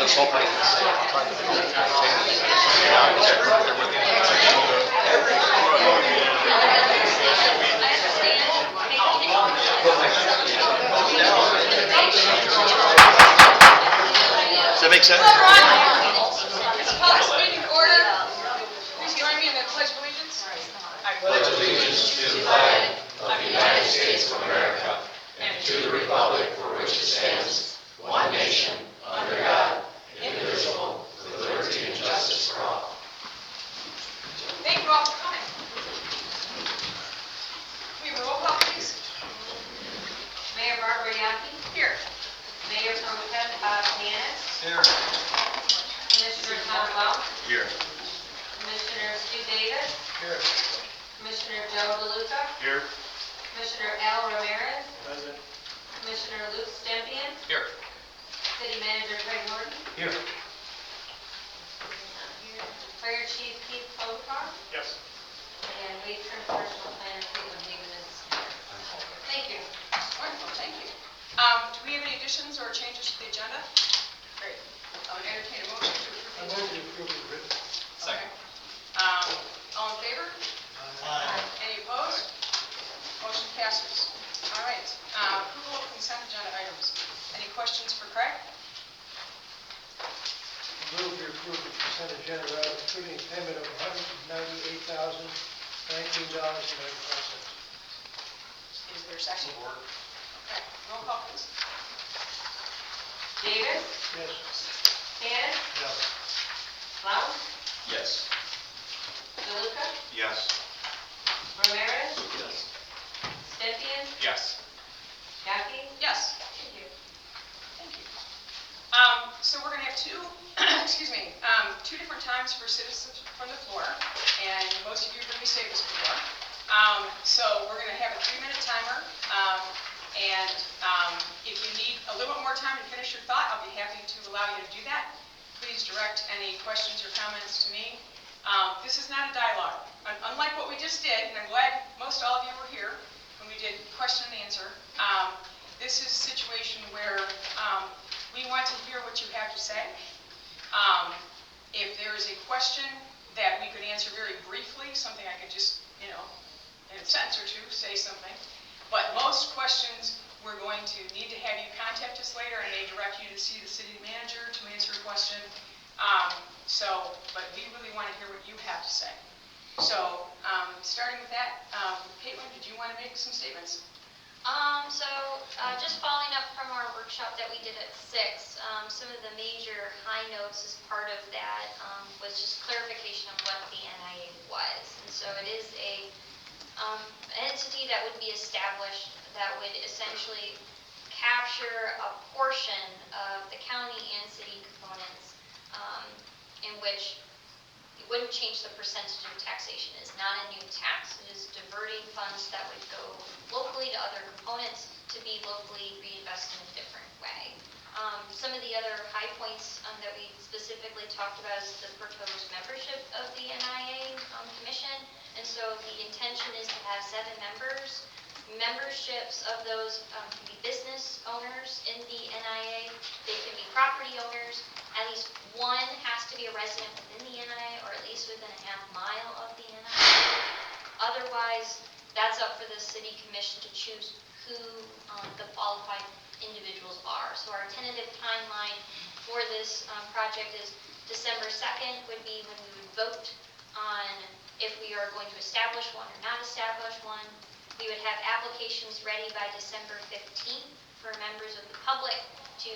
was hoping to say, I'm trying to contain it. Yeah, I just put Does that make sense? Let's call this meeting to order. Please join me in the Pledge of Allegiance. I pledge allegiance to the flag of the United States of America and to the republic for which it stands, one nation, under God, indivisible, with liberty and justice for all. Thank you all for coming. We have a roll call, please. Mayor Barbara Yaki. Here. Mayor Pro Tem Bob Yanis. Here. Commissioner Tom Welch. Here. Commissioner Stu Davis. Here. Commissioner Joe DeLuca. Here. Commissioner Al Ramirez. Present. Commissioner Luke Stempian. Here. City Manager Craig Morton. Here. Fire Chief Keith Klobuchar. Yes. And Wade Trim Personal Planner Caitlin Hagan is here. Thank you. Wonderful, thank you. Do we have any additions or changes to the agenda? Great. I'll entertain a motion to approve. I move to approve as written. Second. All in favor? Any opposed? Motion passes. All right. Approval of consent agenda items. Any questions for Craig? I move to approve the consent agenda items, including payment of $198,019.95. Is there a second? Support. Okay. Roll call, please. Davis. Yes. Yanis. Yes. Welch. Yes. DeLuca. Yes. Ramirez. Yes. Stempian. Yes. Yaki. Yes. Thank you. Thank you. So we're going to have two, two different times for citizens from the floor, and most of you have heard me say this before. So we're going to have a 3-minute timer, and if you need a little bit more time to finish your thought, I'll be happy to allow you to do that. Please direct any questions or comments to me. This is not a dialogue. Unlike what we just did, and I'm glad most all of you were here when we did question and answer, this is a situation where we want to hear what you have to say. If there is a question that we could answer very briefly, something I could just, in a sentence or two, say something. But most questions, we're going to need to have you contact us later, and may direct you to see the city manager to answer a question. But we really want to hear what you have to say. So, starting with that, Caitlin, did you want to make some statements? Just following up from our workshop that we did at 6, some of the major high notes as part of that was just clarification of what the NIA was. And so it is an entity that would be established that would essentially capture a portion of the county and city components, in which it wouldn't change the percentage of taxation. It's not a new tax. It is diverting funds that would go locally to other components to be locally reinvested in a different way. Some of the other high points that we specifically talked about is the proposed membership of the NIA Commission. And so the intention is to have 7 members. Memberships of those can be business owners in the NIA. They can be property owners. At least one has to be a resident within the NIA, or at least within a half mile of the NIA. Otherwise, that's up for the city commission to choose who the qualified individuals are. So our tentative timeline for this project is December 2nd would be when we would vote on if we are going to establish one or not establish one. We would have applications ready by December 15th for members of the public to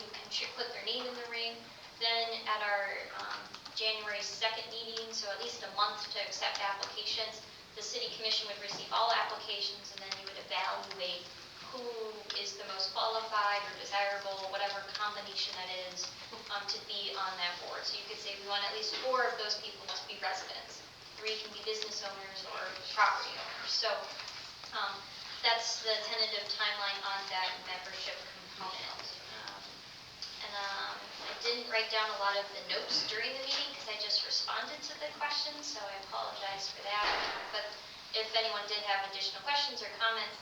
put their name in the ring. Then at our January 2nd meeting, so at least a month to accept applications, the city commission would receive all applications, and then you would evaluate who is the most qualified or desirable, whatever combination that is, to be on that board. So you could say we want at least 4 of those people to be residents. 3 can be business owners or property owners. So that's the tentative timeline on that membership component. I didn't write down a lot of the notes during the meeting because I just responded to the questions, so I apologize for that. But if anyone did have additional questions or comments,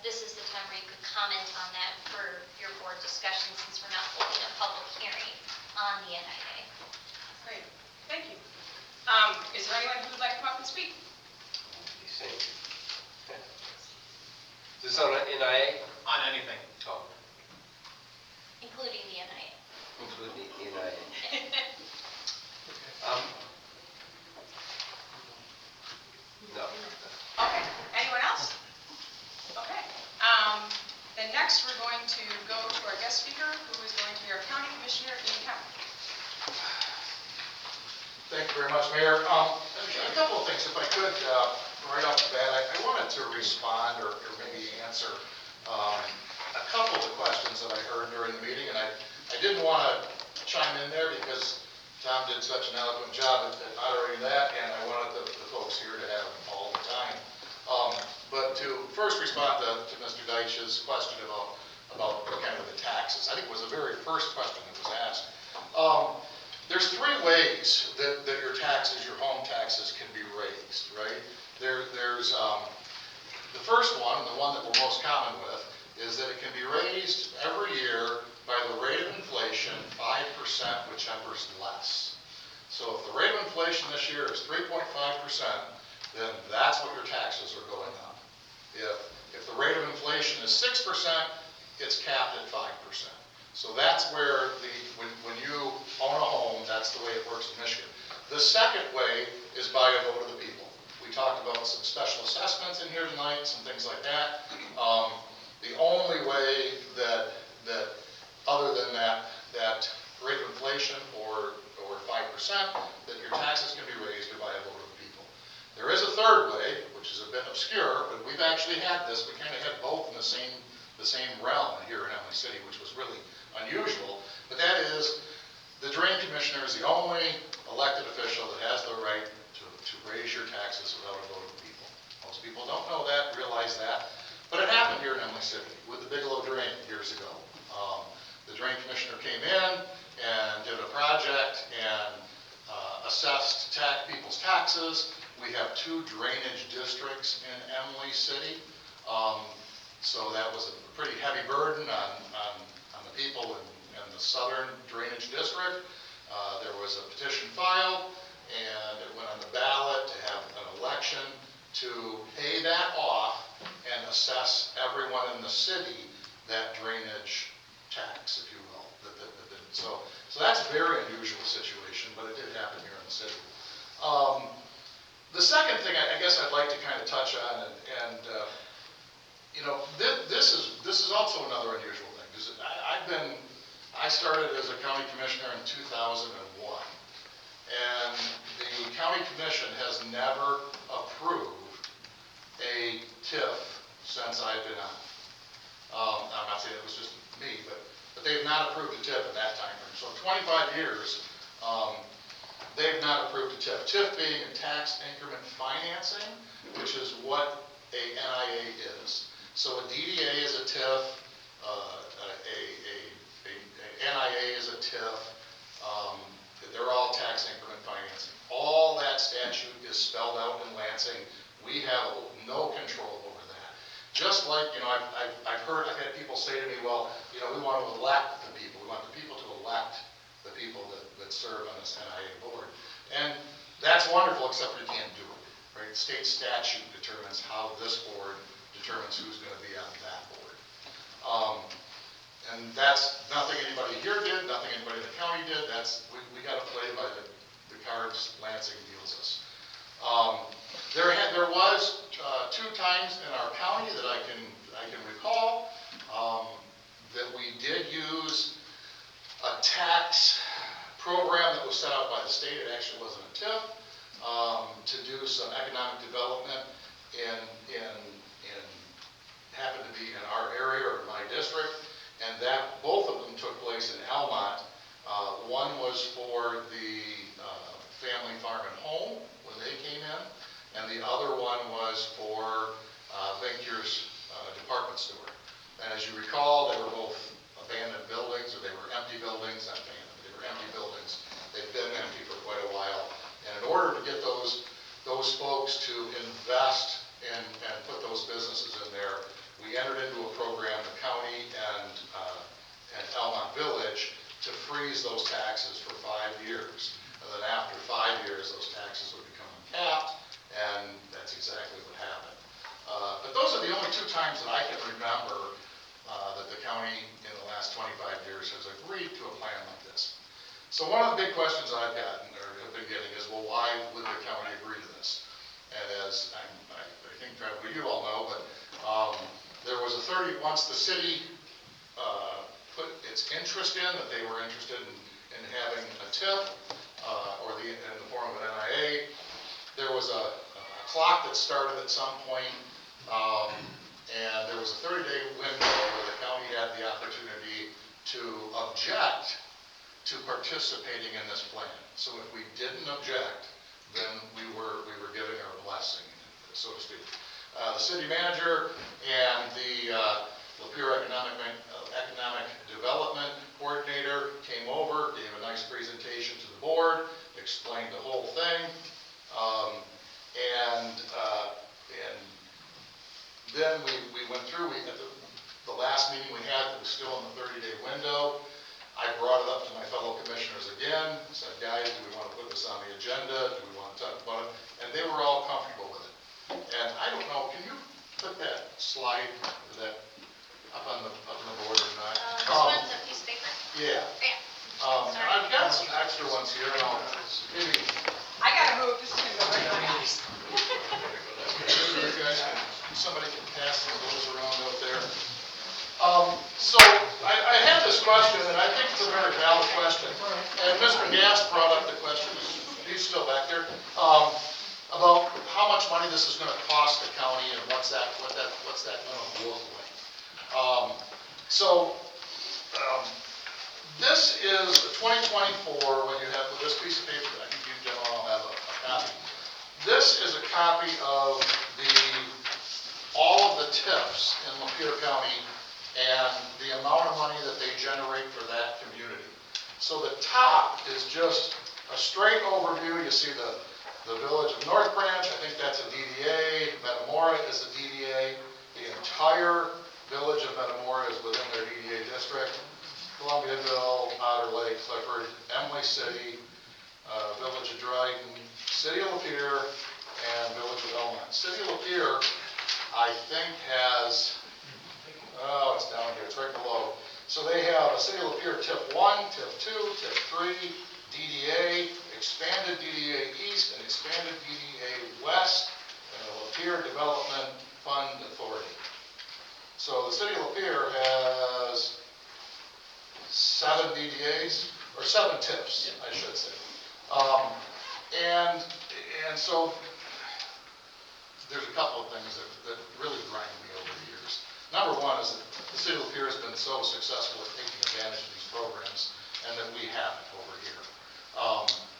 this is the time where you could comment on that for your board discussion, since we're not holding a public hearing on on the NIA. Great, thank you. Is there anyone who would like to come up and speak? Is this on NIA? On anything. Oh, Including the NIA. including the NIA. No. Okay, anyone else? Okay. Then next, we're going to go to our guest speaker, who is going to be our County Commissioner, Ian Kemp. Thank you very much, Mayor. A couple of things, if I could, right off the bat, I wanted to respond or maybe answer a couple of the questions that I heard during the meeting, and I didn't want to chime in there because Tom did such an eloquent job at moderating that, and I wanted the folks here to have them all the time. But to first respond to Mr. Deitch's question about kind of the taxes, I think it was the very first question that was asked. There's three ways that your taxes, your home taxes, can be raised, right? There's the first one, the one that we're most common with, is that it can be raised every year by the rate of inflation, 5%, whichever's less. So if the rate of inflation this year is 3.5%, then that's what your taxes are going up. If the rate of inflation is 6%, it's capped at 5%. So that's where when you own a home, that's the way it works in Michigan. The second way is by a vote of the people. We talked about some special assessments in here tonight, some things like that. The only way that other than that rate of inflation or 5%, that your taxes can be raised are by a vote of the people. There is a third way, which is a bit obscure, but we've actually had this. We kind of had both in the same realm here in Emily City, which was really unusual. But that is, the Drain Commissioner is the only elected official that has the right to raise your taxes without a vote of the people. Most people don't know that, realize that. But it happened here in Emily City with the Bigelow Drain years ago. The Drain Commissioner came in and did a project and assessed people's taxes. We have 2 drainage districts in Emily City. So that was a pretty heavy burden on the people in the southern drainage district. There was a petition filed, and it went on the ballot to have an election to pay that off and assess everyone in the city that drainage tax, if you will. So that's a very unusual situation, but it did happen here in the city. The second thing I guess I'd like to kind of touch on, and you know, this is also another unusual thing, because I started as a county commissioner in 2001, and the county commission has never approved a TIF since I've been on. I'm not saying it was just me, but they have not approved a TIF in that time frame. So 25 years, they've not approved a TIF. TIF being a tax increment financing, which is what a NIA is. So a DDA is a TIF, a NIA is a TIF. They're all tax increment financing. All that statute is spelled out in Lansing. We have no control over that. Just like, you know, I've had people say to me, well, you know, we want to elect the people. We want the people to elect the people that serve on this NIA board. And that's wonderful, except for you can't do it, right? State statute determines how this board determines who's going to be on that board. And that's nothing anybody here did, nothing anybody in the county did. We got to play by the cards Lansing deals us. There was 2 times in our county that I can recall that we did use a tax program that was set up by the state. It actually wasn't a TIF, to do some economic development in happened to be in our area or my district, and that both of them took place in Almont. One was for the family farm and home when they came in, and the other one was for Venture's department store. And as you recall, they were both abandoned buildings, or they were empty buildings, not abandoned, they were empty buildings. They've been empty for quite a while. And in order to get those folks to invest and put those businesses in there, we entered into a program, the county and Almont Village, to freeze those taxes for 5 years. And then after 5 years, those taxes would become uncapped, and that's exactly what happened. But those are the only 2 times that I can remember that the county in the last 25 years has agreed to a plan like this. So one of the big questions I've gotten, or have been getting, is, well, why would the county agree to this? And as I think probably you all know, but there was once the city put its interest in, that they were interested in having a TIF, or in the form of an NIA, there was a clock that started at some point, and there was a 30-day window where the county had the opportunity to object to participating in this plan. So if we didn't object, then we were giving our blessing, so to speak. The city manager and the Lapeer Economic Development Coordinator came over, gave a nice presentation to the board, explained the whole thing, and then we went through. At the last meeting we had, it was still in the 30-day window. I brought it up to my fellow commissioners again, said, guys, do we want to put this on the agenda? Do we want to talk about it? And they were all comfortable with it. And I don't know, can you put that slide up on the board or not? This one's a piece of paper? Yeah. Yeah. I've got some extra ones here, and I'll maybe I gotta move, this is gonna go right in my eyes. you guys somebody can pass those around out there. So I had this question, and I think it's a very valid question. And Mr. Gass brought up the question, he's still back there, about how much money this is going to cost the county and what's that going to look like. This is 2024. When you have this piece of paper, I think you gentlemen all have a copy. This is a copy of all of the TIFs in Lapeer County and the amount of money that they generate for that community. So the top is just a straight overview. You see the village of North Branch, I think that's a DDA. Metamora is a DDA. The entire village of Metamora is within their DDA district. Columbiaville, Otter Lake, Clifford, Emily City, Village of Dryden, City of Lapeer, and Village of Elmont. City of Lapeer, I think, has, it's down here, it's right below. So they have a City of Lapeer TIF 1, TIF 2, TIF 3, DDA, expanded DDA East, and expanded DDA West, and the Lapeer Development Fund Authority. So the City of Lapeer has 7 DDAs, or 7 TIFs, I should say. And so there's a couple of things that really grind me over the years. Number one is that the City of Lapeer has been so successful at taking advantage of these programs, and that we haven't over here.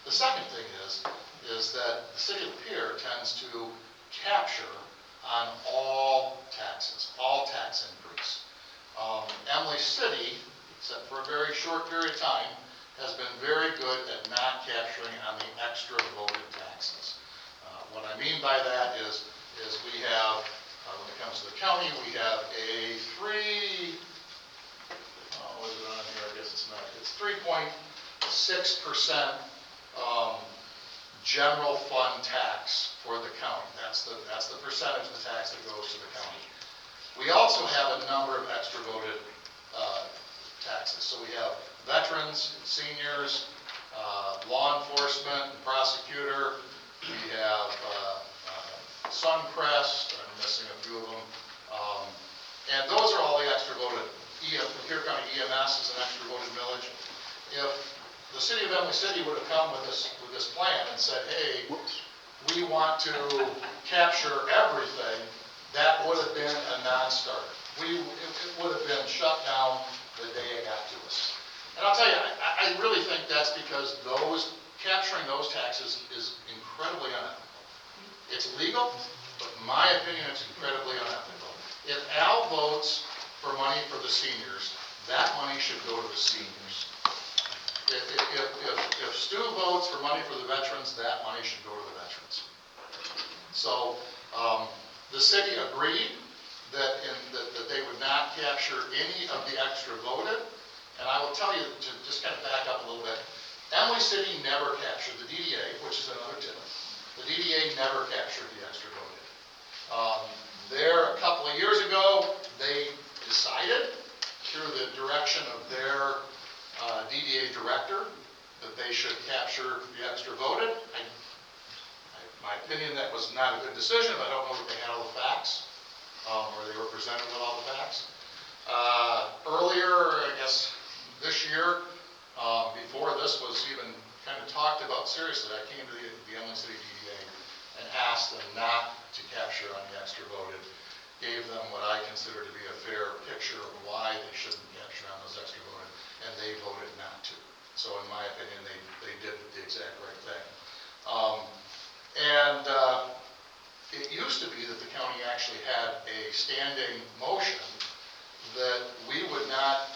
The second thing is that the City of Lapeer tends to capture on all taxes, all tax increase. Emily City, except for a very short period of time, has been very good at not capturing on the extra voted taxes. What I mean by that is we have, when it comes to the county, we have a what is it on here? I guess it's not. It's 3.6% general fund tax for the county. That's the percentage of the tax that goes to the county. We also have a number of extra voted taxes. So we have veterans, seniors, law enforcement, and prosecutor. We have Suncrest, I'm missing a few of them. And those are all the extra voted. Lapeer County EMS is an extra voted millage. If the city of Emily City would have come with this plan and said, hey, we want to capture everything, that would have been a non-starter. It would have been shut down the day it got to us. And I'll tell you, I really think that's because capturing those taxes is incredibly unethical. It's legal, but in my opinion, it's incredibly unethical. If Al votes for money for the seniors, that money should go to the seniors. If Stu votes for money for the veterans, that money should go to the veterans. So the city agreed that they would not capture any of the extra voted, and I will will tell you, to just kind of back up a little bit, Emily City never captured the DDA, which is another tip. The DDA never captured the extra voted. There, a couple of years ago, they decided, through the direction of their DDA director, that they should capture the extra voted. My opinion, that was not a good decision. I don't know that they had all the facts, or they were presented with all the facts. Earlier, I guess, this year, before this was even kind of talked about seriously, I came to the Emily City DDA and asked them not to capture on the extra voted. Gave them what I consider to be a fair picture of why they shouldn't capture on those extra voted, and they voted not to. So in my opinion, they did the exact right thing. It used to be that the county actually had a standing motion that we would not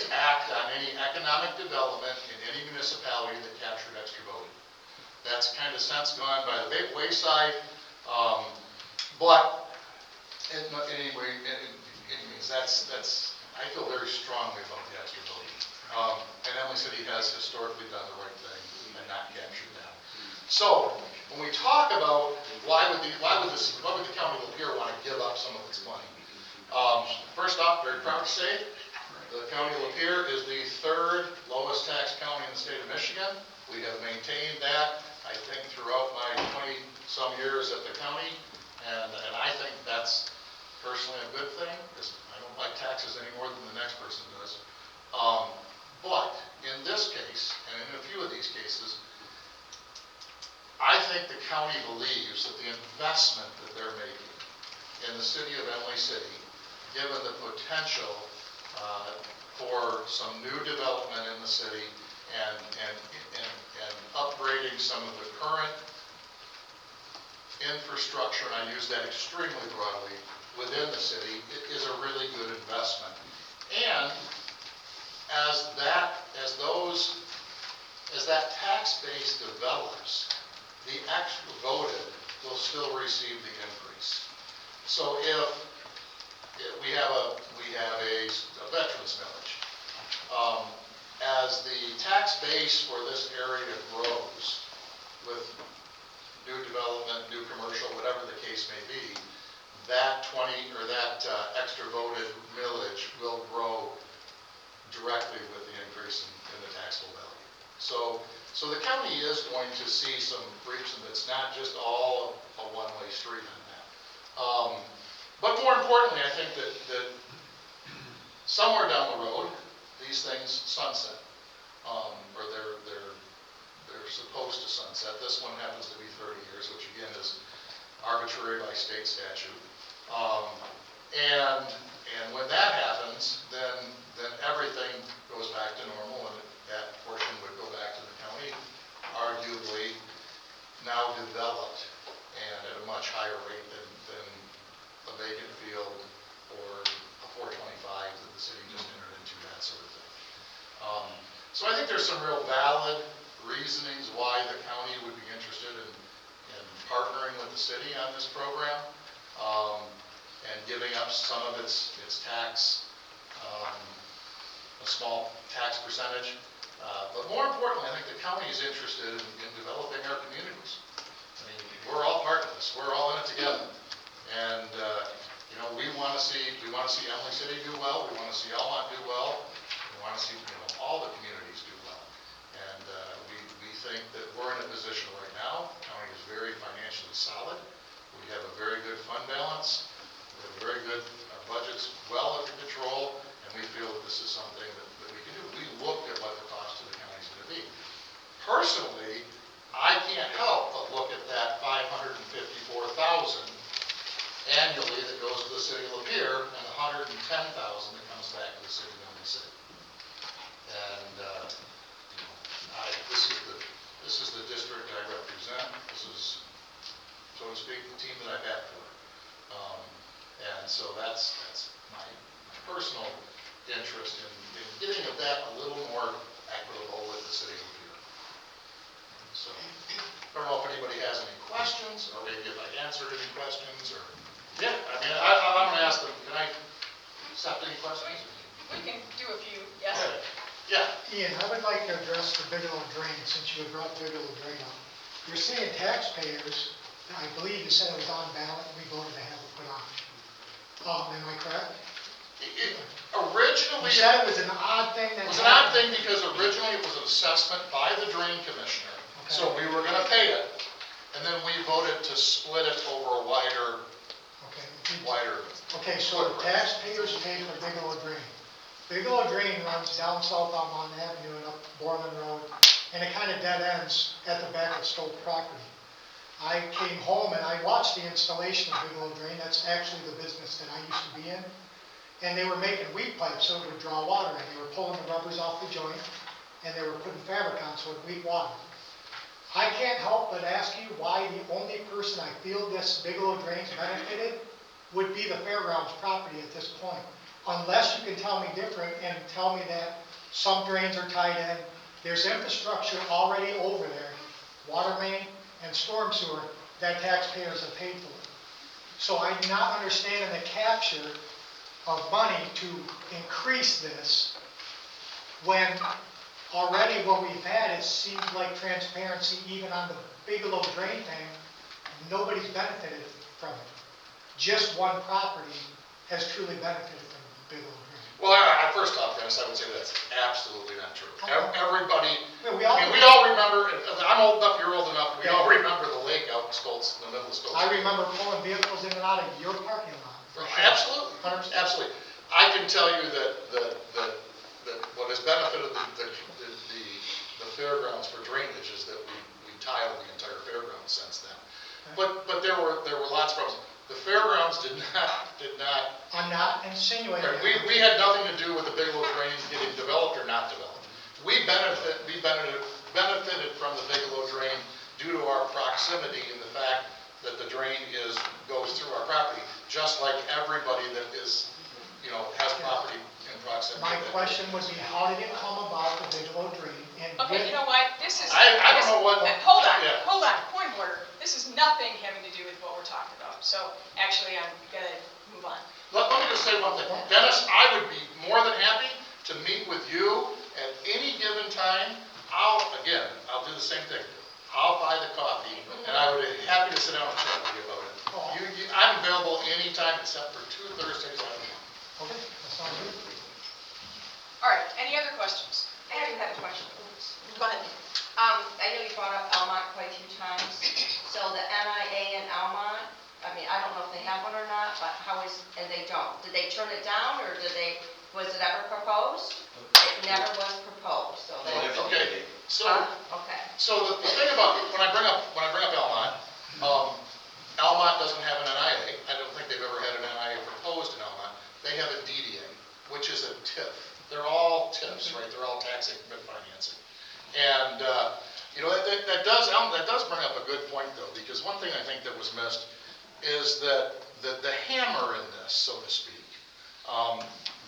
act on any economic development in any municipality that captured extra voting. That's kind of since gone by the wayside, but anyway, anyways, I feel very strongly about the extra voting. And Emily City has historically done the right thing and not captured that. So, when we talk about why would the county of Lapeer want to give up some of its money? First off, very proud to say, the county of Lapeer is the third lowest tax county in the state of Michigan. We have maintained that, I think, throughout my 20-some years at the county, and I think that's personally a good thing, because I don't like taxes any more than the next person does. But in this case, and in a few of these cases, I think the county believes that the investment that they're making in the city of Emily City, given the potential for some new development in the city and upgrading some of the current infrastructure, and I use that extremely broadly, within the city, it is a really good investment. And as that tax base develops, the extra voted will still receive the increase. So if we have a veterans millage, as the tax base for this area grows with new development, new commercial, whatever the case may be, that extra voted millage will grow directly with the increase in the taxable value. So the county is going to see some creeps, and it's not just all a one-way street on that. But more importantly, I think that somewhere down the road, these things sunset, or they're supposed to sunset. This one happens to be 30 years, which again is arbitrary by state statute. And when that happens, then everything goes back to normal, and that portion would go back to the county, arguably now developed and at a much higher rate than a vacant field or a 425 that the city just entered into, that sort of thing. So I think there's some real valid reasonings why the county would be interested in partnering with the city on this program, and giving up some of its tax, a small tax percentage. But more importantly, I think the county is interested in developing our communities. I mean, we're all part of this. We're all in it together. And we want to see Emily City do well. We want to see Almont do well. We want to see all the communities do well. And we think that we're in a position right now. The county is very financially solid. We have a very good fund balance. We have very good, our budget's well under control, and we feel that this is something that we can do. We looked at what the cost to the county is going to be. Personally, I can't help but look at that $554,000 annually that goes to the city of Lapeer, and $110,000 that comes back to the city of Emily City. And this is the district I represent. This is, so to speak, the team that I bat for. And so that's my personal interest in getting at that a little more equitable with the city of Lapeer. So, I don't know if anybody has any questions, or maybe if I answered any questions, or, yeah, I mean, I'm going to ask them, can I accept any questions? We can do a few, yes. Okay. Ian, I would like to address the Bigelow drain, since you had brought Bigelow drain up. You're saying taxpayers, I believe you said it was on ballot, and we voted to have it put on. Am I correct? Originally, You said it was an odd thing that it was an odd happened. thing because originally it was an assessment by the drain commissioner. So Okay. we were gonna pay it, and then we voted to split it over a wider. Okay, so the taxpayers pay for Bigelow drain. Bigelow drain runs down South Almont Avenue and up Borland Road, and it kind of dead ends at the back of Stoke property. I came home and I watched the installation of Bigelow drain. That's actually the business that I used to be in. And they were making weed pipes so it would draw water, and they were pulling the rubbers off the joint, and they were putting fabric on so it would weed water. I can't help but ask you why the only person I feel this Bigelow drain's benefited would be the fairgrounds property at this point. Unless you can tell me different and tell me that some drains are tied in, there's infrastructure already over there, water main and storm sewer, that taxpayers have paid for. So I'm not understanding the capture of money to increase this when already what we've had, it seems like transparency even on the Bigelow drain thing, nobody's benefited from it. Just one property has truly benefited from Bigelow drain. Well, first off, Dennis, I would say that's absolutely not true. Everybody, Well, I mean, we all remember, I'm old enough, you're old enough, we all remember the lake out in Stoltz, in the middle of Stoltz. I remember pulling vehicles in and out of your parking lot. for sure. Absolutely, 100%. absolutely. I can tell you that what has benefited the fairgrounds for drainage is that we tiled the entire fairgrounds since then. But there were lots of problems. The fairgrounds did not. I'm not insinuating. Right, we had nothing to do with the Bigelow drain getting developed or not developed. We benefited from the Bigelow drain due to our proximity and the fact that the drain goes through our property, just like everybody that is, has property in proximity. My question would be, how did it come about the Bigelow drain? And Okay, with- you know what, this is. I don't know what- Hold on, yeah. hold on, point of order. This is nothing having to do with what we're talking about, so actually, I'm gonna move on. Let me just say one thing. Dennis, I would be more than happy to meet with you at any given time. I'll do the same thing. I'll buy the coffee, and I would be happy to sit down and chat with you about it. I'm available anytime except for 2 Thursdays out of the month. Okay, that sounds good. All right, any other questions? I do have a question. Go ahead. I know you brought up Almont quite a few times. So the NIA in Almont, I mean, I don't know if they have one or not, but and they don't. Did they turn it down or was it ever proposed? It never was proposed, so that's. Okay, so Okay. the thing about, when I bring up Almont, Almont doesn't have an NIA. I don't think they've ever had an NIA proposed in Almont. They have a DDA, which is a TIF. They're all TIFs, right? They're all tax increment financing. And, that does bring up a good point though, because one thing I think that was missed is that the hammer in this, so to speak,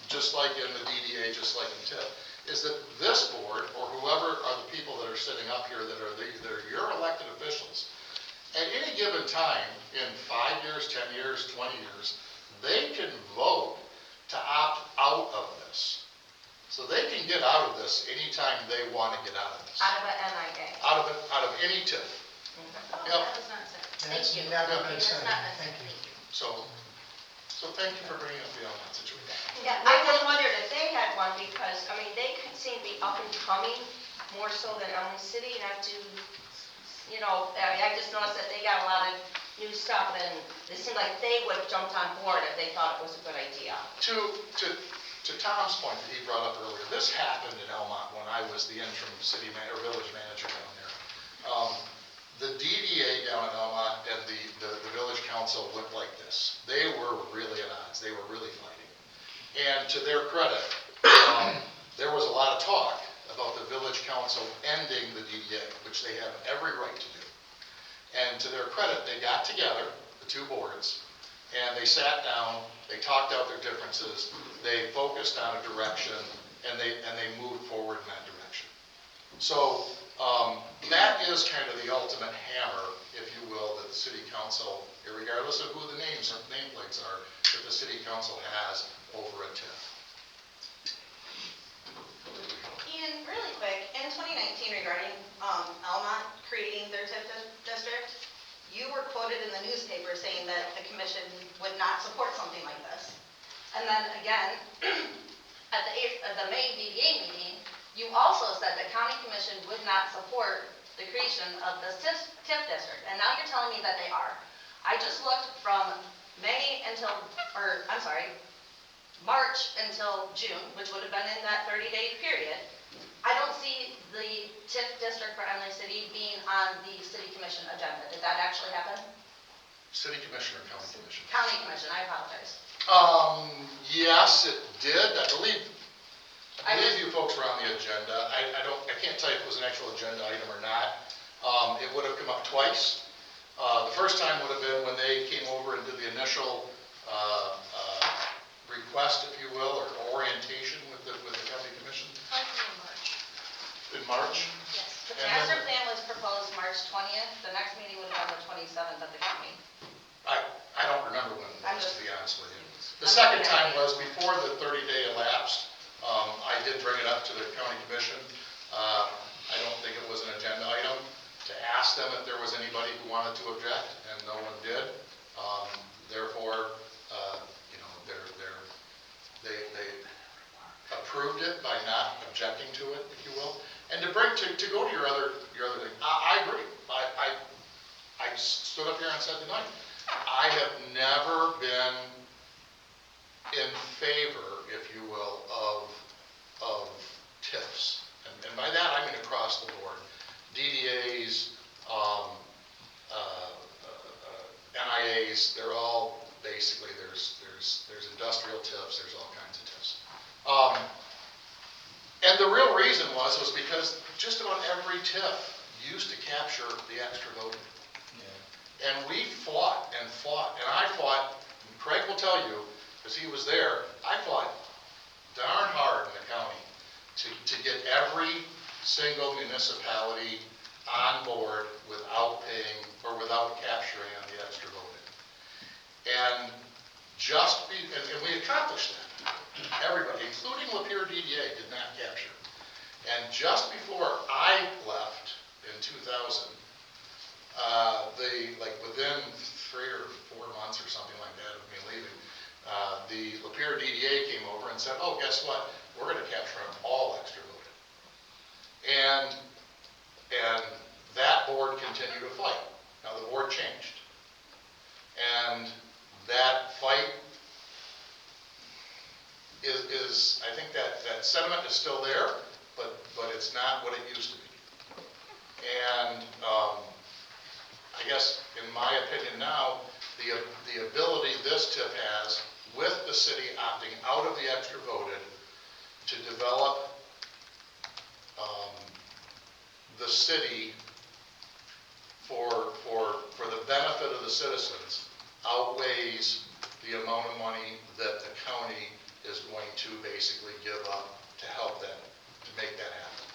just like in the DDA, just like in TIF, is that this board, or whoever are the people that are sitting up here that are your elected officials, at any given time, in 5 years, 10 years, 20 years, they can vote to opt out of this. So they can get out of this anytime they want to get out of this. Out of an NIA. Out of any TIF. Oh, Yep. that was not said. That's Thank you. never been That's said. not been Thank said. you. So thank you for bringing up the Almont situation. Yeah, I just wondered if they had one because, I mean, they seem to be up and coming more so than Elm City, and I just noticed that they got a lot of new stuff, and it seemed like they would have jumped on board if they thought it was a good idea. To Tom's point that he brought up earlier, this happened in Almont when I was the interim village manager down there. The DDA down in Almont and the village council looked like this. They were really at odds. They were really fighting. And to their credit, there was a lot of talk about the village council ending the DDA, which they have every right to do. And to their credit, they got together, the two boards, and they sat down, they talked out their differences, they focused on a direction, and they moved forward in that direction. So that is kind of the ultimate hammer, if you will, that the city council, regardless of who the nameplates are, that the city council has over a TIF. Ian, really you were quoted in the newspaper saying that the commission would not support something like this. And then again, at the May DDA meeting, you also said that county commission would not support the creation of the TIF district, and now you're telling me that they are. I just looked from May until, or I'm sorry, March until June, which would have been in that 30-day period. I don't see the TIF district for Emily City being on the city commission agenda. Did that actually happen? City commissioner, county commission. County commission, I apologize. Yes, it did. I believe you folks were on the agenda. I can't tell you if it was an actual agenda item or not. It would have come up twice. The first time would have been when they came over and did the initial request, if you will, or orientation with the county commission in March. The And master then- plan was proposed March 20th. The next meeting would have been the 27th at the county. I don't remember when it I'm was, just- to be honest with you. The second time was before the 30-day elapsed. I did bring it up to the county commission. I don't think it was an agenda item to ask them if there was anybody who wanted to object, and no one did. Therefore, they approved it by not objecting to it, if you will. And to go to your other thing, I agree. I stood up here and said tonight, I have never been in favor, if you will, of TIFs. And by that, I mean across the board. DDAs, NIAs, they're all basically, there's industrial TIFs, there's all kinds of TIFs. And the real reason was because just about every TIF used to capture the extra voting. And we fought, and I fought, and Craig will tell you, because he was there, I fought darn hard in the county to get every single municipality on board without paying, or without capturing on the extra voting. And and we accomplished that. Everybody, including Lapeer DDA, did not capture. And just before I left in 2000, within 3 or 4 months or something like that of me leaving, the Lapeer DDA came over and said, oh, guess what? We're going to capture on all extra voting. And that board continued to fight. Now the board changed. And that fight is I think that sentiment is still there, but it's not what it used to be. And I guess, in my opinion now, the ability this TIF has, with the city opting out of the extra voted, to develop the city for the benefit of the citizens outweighs the amount of money that the county is going to basically give up to help them, to make that happen.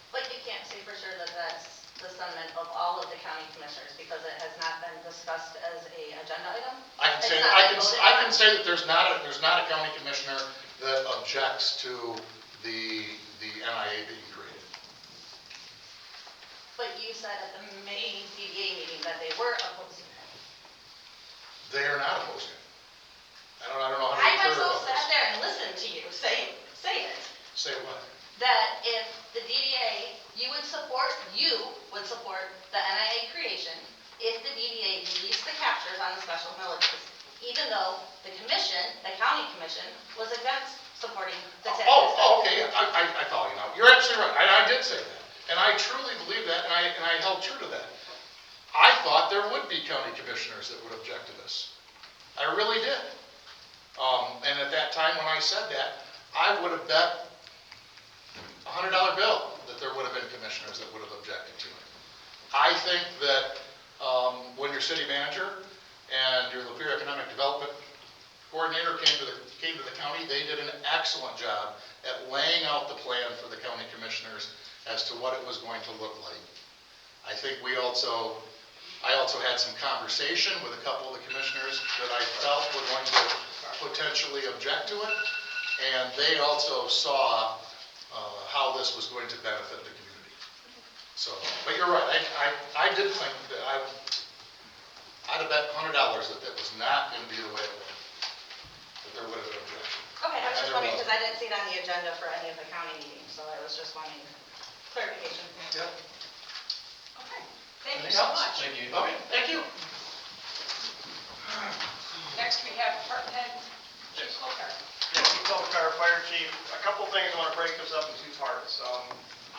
But you can't say for sure that that's the sentiment of all of the county commissioners because it has not been discussed as a agenda item. I can say that there's not a county commissioner that objects to the NIA being created. But you said at the May DDA meeting that they were opposing it. They are not opposing it. I don't know how to I be clear myself about sat this. there and listened to you say it. Say what? That if the DDA, you would support the NIA creation if the DDA released the captures on the special villages, even though the commission, the county commission, was against supporting the TIF. Okay, I follow you now. You're absolutely right. I did say that. And I truly believe that, and I held true to that. I thought there would be county commissioners that would object to this. I really did. And at that time when I said that, I would have bet a $100 bill that there would have been commissioners that would have objected to it. I think that when your city manager and your Lapeer Economic Development Coordinator came to the county, they did an excellent job at laying out the plan for the county commissioners as to what it was going to look like. I think I also had some conversation with a couple of the commissioners that I felt were going to potentially object to it, and they also saw how this was going to benefit the community. So, but you're right, I did think that I'd have bet $100 that that was not gonna be the way it went. That there would have been objection. Okay, I was just And there wondering, was. because I didn't see it on the agenda for any of the county meetings, so I was just wanting clarification. Yep. Okay, thank you Anything so else? much. Thank you. Okay, thank you. Next, we have Department Head Chief Colcar. Yeah, Chief Colcar, Fire Chief. A couple things, I want to break this up in two parts.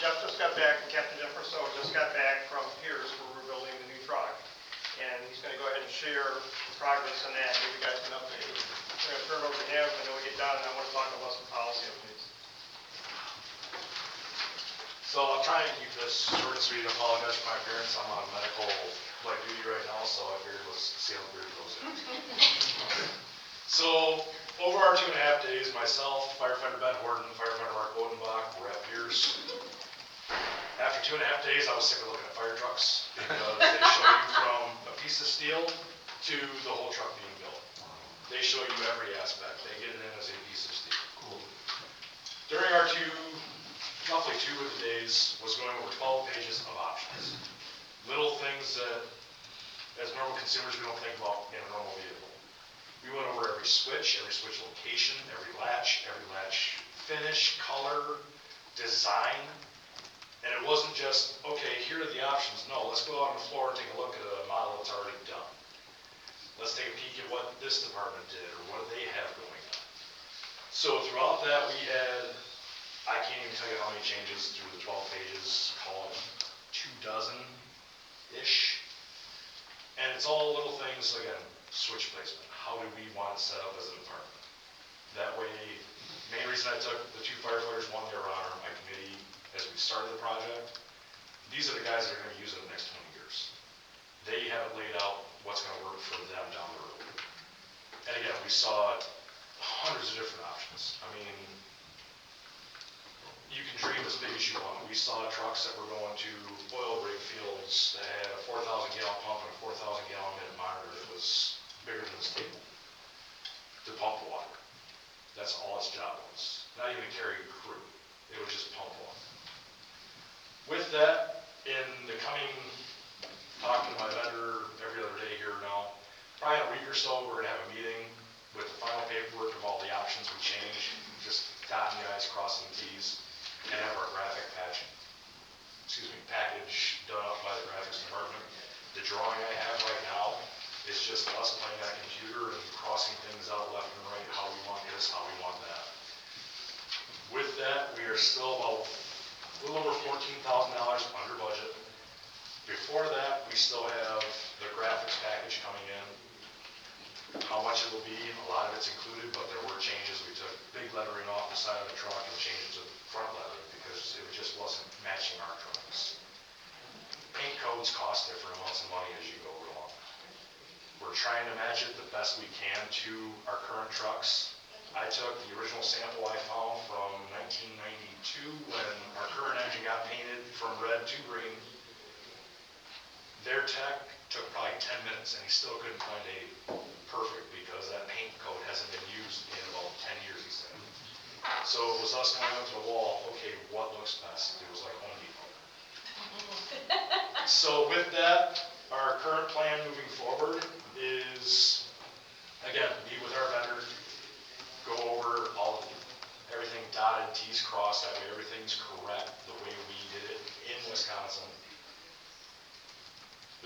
Jeff just got back, Captain Jeff Rousseau just got back from Pierce, where we're building the new truck. And he's going to go ahead and share the progress on that, give you guys an update. We're going to turn it over to him, and then we get done, and I want to talk about some policy updates. So I'll try and keep this short and sweet. I apologize for my appearance. I'm on medical light duty right now, so I figured let's see how the beard goes in. So over our 2.5 days, myself, firefighter Ben Horton, firefighter Mark Bodenbach, we're at Pierce. After 2.5 days, I was sick of looking at fire trucks because they show you from a piece of steel to the whole truck being built. They show you every aspect. They get it in as a piece of steel. Cool. During our roughly 2 of the days was going over 12 pages of options. Little things that, as normal consumers, we don't think about in a normal vehicle. We went over every switch location, every latch finish, color, design. And it wasn't just, okay, here are the options. No, let's go out on the floor and take a look at a model that's already done. Let's take a peek at what this department did or what they have going on. So throughout that, we had, I can't even tell you how many changes through the 12 pages, call it 24-ish. And it's all little things, again, switch placement. How do we want it set up as a department? That way, main reason I took the 2 firefighters, one they were on my committee as we started the project. These are the guys that are going to use it in the next 20 years. They have it laid out what's going to work for them down the road. And again, we saw hundreds of different options. I mean, you can dream as big as you want. We saw trucks that were going to oil rig fields that had a 4,000 gallon pump and a 4,000 gallon minute monitor that was bigger than this table to pump water. That's all its job was. Not even carry crew. It was just pump water. With that, in the coming, talking to my vendor every other day here now, probably in a week or so, we're gonna have a meeting with the final paperwork of all the options we changed, just dotting the i's, crossing the t's, and have our graphic package done up by the graphics department. The drawing I have right now is just us playing on a computer and crossing things out left and right, how we want this, how we want that. With that, we are still about a little over $14,000 under budget. Before that, we still have the graphics package coming in. How much it will be, a lot of it's included, but there were changes. We took big lettering off the side of the truck and changed it to front lettering because it just wasn't matching our trucks. Paint codes cost different amounts of money as you go along. We're trying to match it the best we can to our current trucks. I took the original sample I found from 1992 when our current engine got painted from red to green. Their tech took probably 10 minutes and he still couldn't find a perfect because that paint coat hasn't been used in about 10 years, he said. So it was us going up to the wall, okay, what looks best? It was like Home Depot. So with that, our current plan moving forward is, again, meet with our vendor, go over everything dotted, T's crossed, that way everything's correct the way we did it in Wisconsin.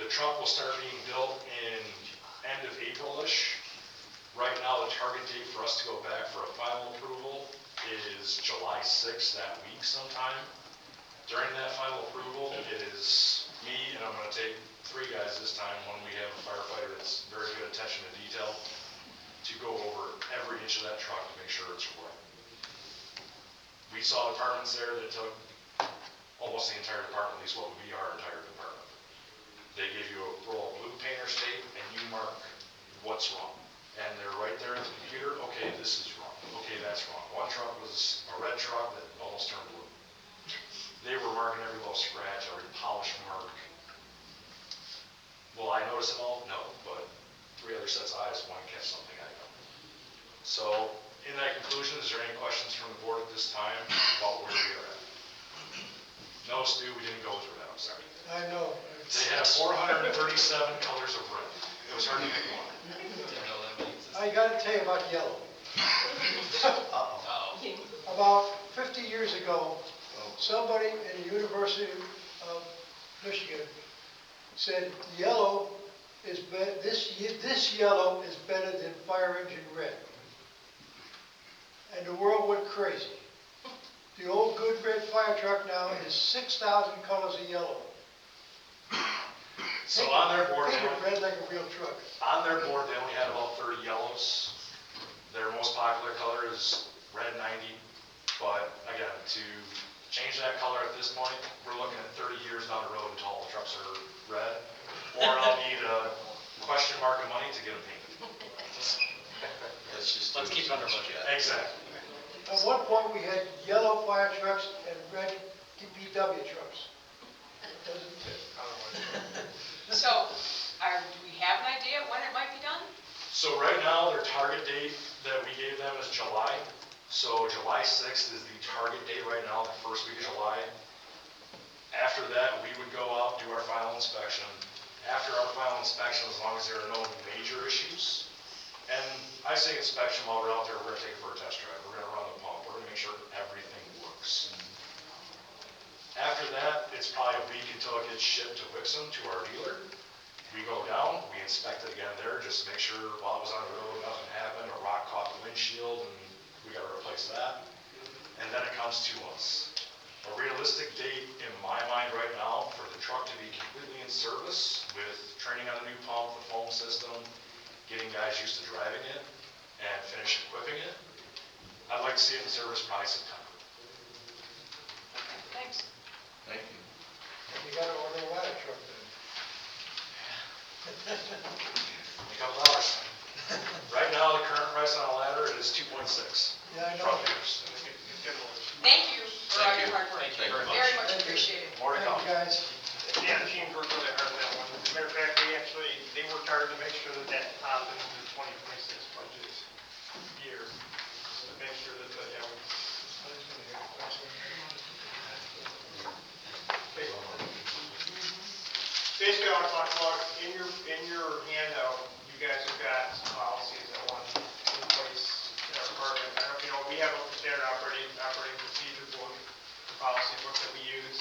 The truck will start being built in end of April-ish. Right now, the target date for us to go back for a final approval is July 6th, that week sometime. During that final approval, it is me, and I'm gonna take 3 guys this time. One, we have a firefighter that's very good attention to detail, to go over every inch of that truck to make sure it's right. We saw departments there that took almost the entire department, at least what would be our entire department. They give you a roll of blue painter's tape and you mark what's wrong. And they're right there at the computer, okay, this is wrong, okay, that's wrong. One truck was a red truck that almost turned blue. They were marking every little scratch, every polish mark. Will I notice them all? No, but 3 other sets of eyes want to catch something I know. So, in that conclusion, is there any questions from the board at this time about where we are at? No, Stu, we didn't go through that, I'm sorry. I know. They have 437 colors of red. It it's hard to pick one. I gotta tell you about yellow. About 50 years ago, somebody in the University of Michigan said yellow is this yellow is better than fire engine red. And the world went crazy. The old good red fire truck now is 6,000 colors of yellow. So on their board, Painted red like a real truck. on their board, they only had about 30 yellows. Their most popular color is red 90, but again, to change that color at this point, we're looking at 30 years down the road until all the trucks are red, or I'll need a question mark of money to get them painted. Let's keep it under budget. Exactly. At one point, we had yellow fire trucks and red DPW trucks. It doesn't fit. So, do we have an idea when it might be done? So right now, their target date that we gave them is July. So July 6th is the target date right now, the first week of July. After that, we would go out, do our final inspection. After our final inspection, as long as there are no major issues, and I say inspection while we're out there, we're gonna take it for a test drive. We're gonna run the pump. We're gonna make sure everything works. After that, it's probably a week until it gets shipped to Wixom, to our dealer. We go down, we inspect it again there, just to make sure while it was on the road, nothing happened, a rock caught the windshield, and we gotta replace that. And then it comes to us. A realistic date in my mind right now for the truck to be completely in service with training on the new pump, the foam system, getting guys used to driving it, and finish equipping it. I'd like to see it in service probably September. Thanks. Thank you. You gotta order a ladder truck then. A couple hours. Right now, the current price on a ladder is 2.6. Yeah, I know. Truck years. Thank you for all your hard work. Thank you very much. Very much appreciated. More to come. Thank you, guys. Yeah, the team worked really hard on that one. As a matter of fact, they worked hard to make sure that that popped into the 2026 budget year. To make sure that, basically, I want to talk about, in your handout, you guys have got some policies that want in place in our department. I don't, we have a standard operating procedure book, the policy book that we use.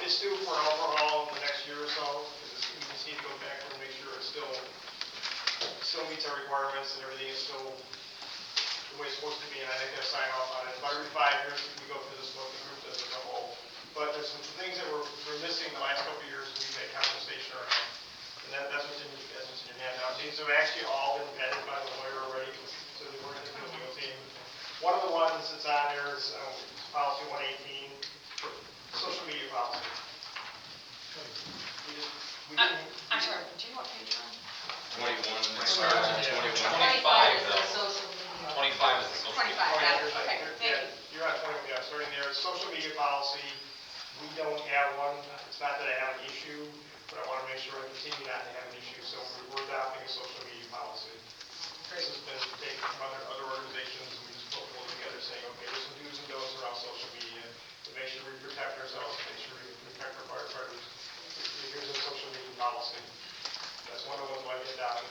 It's due for an overhaul in the next year or so, because we just need to go back and make sure it still meets our requirements and everything is still the way it's supposed to be, and I think I sign off on it. About every 5 years, we go through this book, the group does as a whole. But there's some things that we're missing the last couple of years, we've had conversation around. And that's what's in your handout. These have actually all been vetted by the lawyer already, so they work in the legal team. One of the ones that's on there is policy 118, social media policy. We didn't. I'm sorry, do you know what page you're on? 21, Twenty-five. 25 is the though. social media. 25 is the social. 25, got it, okay, thank you. You're on 20, yeah, starting there. Social media policy, we don't have one. It's not that I have an issue, but I want to make sure I continue not to have an issue. So we're adopting a social media policy. This has been taken from other organizations, and we just pull together saying, okay, there's some do's and don'ts around social media to make sure we protect ourselves, make sure we protect our firefighters. Here's a social media policy. That's one of the ones I adopted.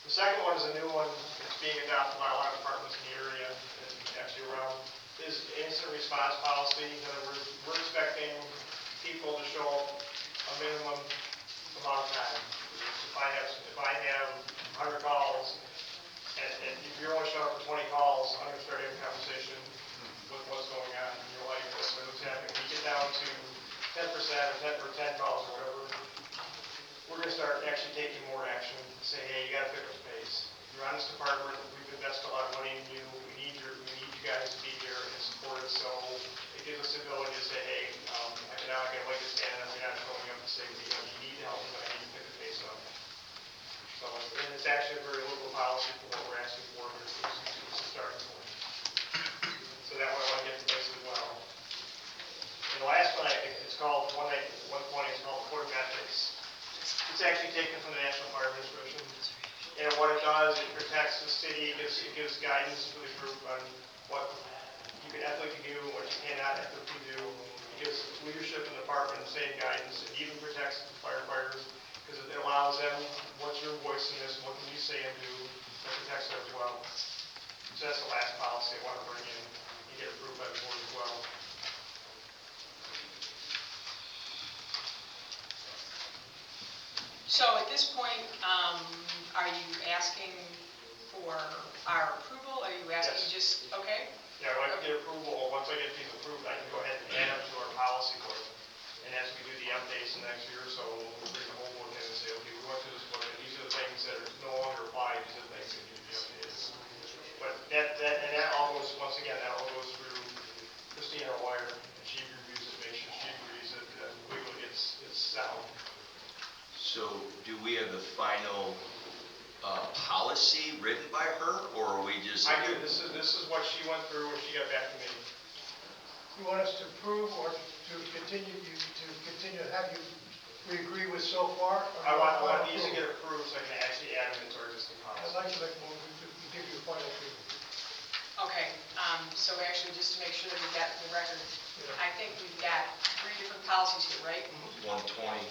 The second one is a new one that's being adopted by a lot of departments in the area, and actually around, is instant response policy. In other words, we're expecting people to show up a minimum amount of time. If I have 100 calls, and if you're only showing up for 20 calls, I'm going to start having a conversation with what's going on in your life, what's happening. When you get down to 10% or 10 calls or whatever, we're going to start actually taking more action, say, hey, you got to pick up the pace. You're on this department, we've invested a lot of money in you, we need you guys to be here and support us, so it gives us the ability to say, hey, I can wait to stand up, you're not showing up and say, you need help, but I need to pick the pace up. So, and it's actually a very local policy for what we're asking for here, so it's a starting point. So that way I want to get in place as well. And the last one, it's called 120, it's called Code of Ethics. It's actually taken from the National Fire Administration. And what it does, it protects the city, it gives guidance for the group on what you can ethically do, what you cannot ethically do. It gives leadership in the department the same guidance. It even protects the firefighters because it allows them, when this point, are you asking for our approval? Are you asking Yes. just, okay? Yeah, I'd like to get approval, once I get these approved, I can go ahead and add them to our policy book. And as we do the updates the next year or so, we'll bring the whole book in and say, okay, we went through this book, and these are the things that are no longer apply, these are the things that need to be updated. But that all goes, once again, that all goes through Christina Wire, and she reviews it, makes sure she agrees that legally it's sound. So do we have the final policy written by her, or are we just? I do, this is what she went through when she got back to me. You want us to approve or to continue, have you, we agree with so far? or I want final these to approval? get approved so I can actually add them into our existing I'd policy. like to make a motion to give you a final approval. Okay, so actually, just to make sure that we've got the record, I think we've got 3 different policies here, right? 120.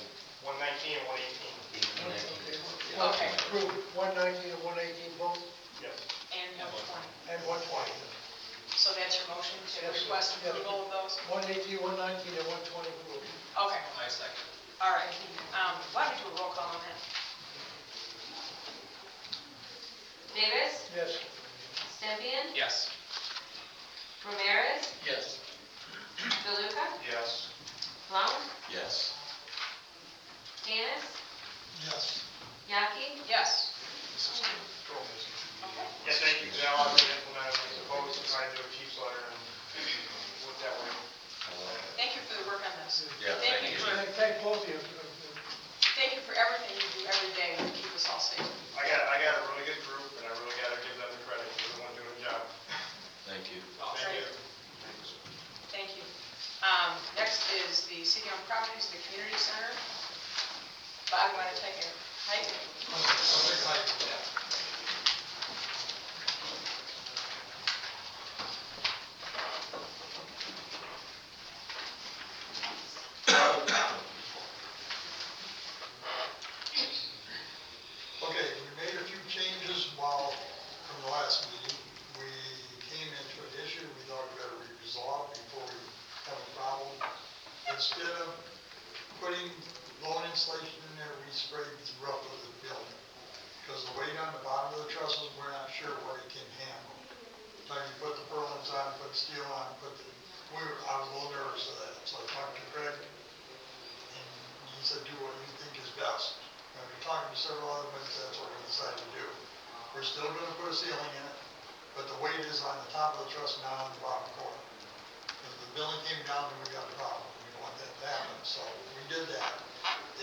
119 and 118. Okay. Approve 119 and 118 both, Yes. And 120. and 120. So that's your motion to Yes. request approval of those? 118, 119, and 120 approved. Okay, I second. all right. Why don't we do a roll call on that? Davis, Yes. Sempian, Yes. Ramirez, Yes. DeLuca, Yes. Plum, Yes. Tanis, Yes. Yaki, Yes. Yeah, thank you. Now I'll implement it, I suppose, and try to do a chief's letter and work that way. Thank you for the work on this. Yeah, thank you. Thank both of you. Thank you for everything you do every day to keep us all safe. I got a really good group, and I really got to give them the credit. They're the one doing the job. Thank you. Thank you. Thank you. Next is the city-owned properties, the community center. Bob, you want to take a hike? Okay, we made a few changes from the last meeting. We came into an issue we thought we better resolve before we have a problem. Instead of putting blown insulation in there, we sprayed the roof of the building. Because the weight on the bottom of the trusses, we're not sure what it can handle. So you put the purlins on, put steel on, I was a little nervous of that. So I talked to Greg, and he said, do what you think is best. After talking to several other ones, that's what we decided to do. We're still gonna put a ceiling in it, but the weight is on the top of the truss, not on the bottom corner. If the building came down, then we got a problem. We don't want that to happen, so we did that.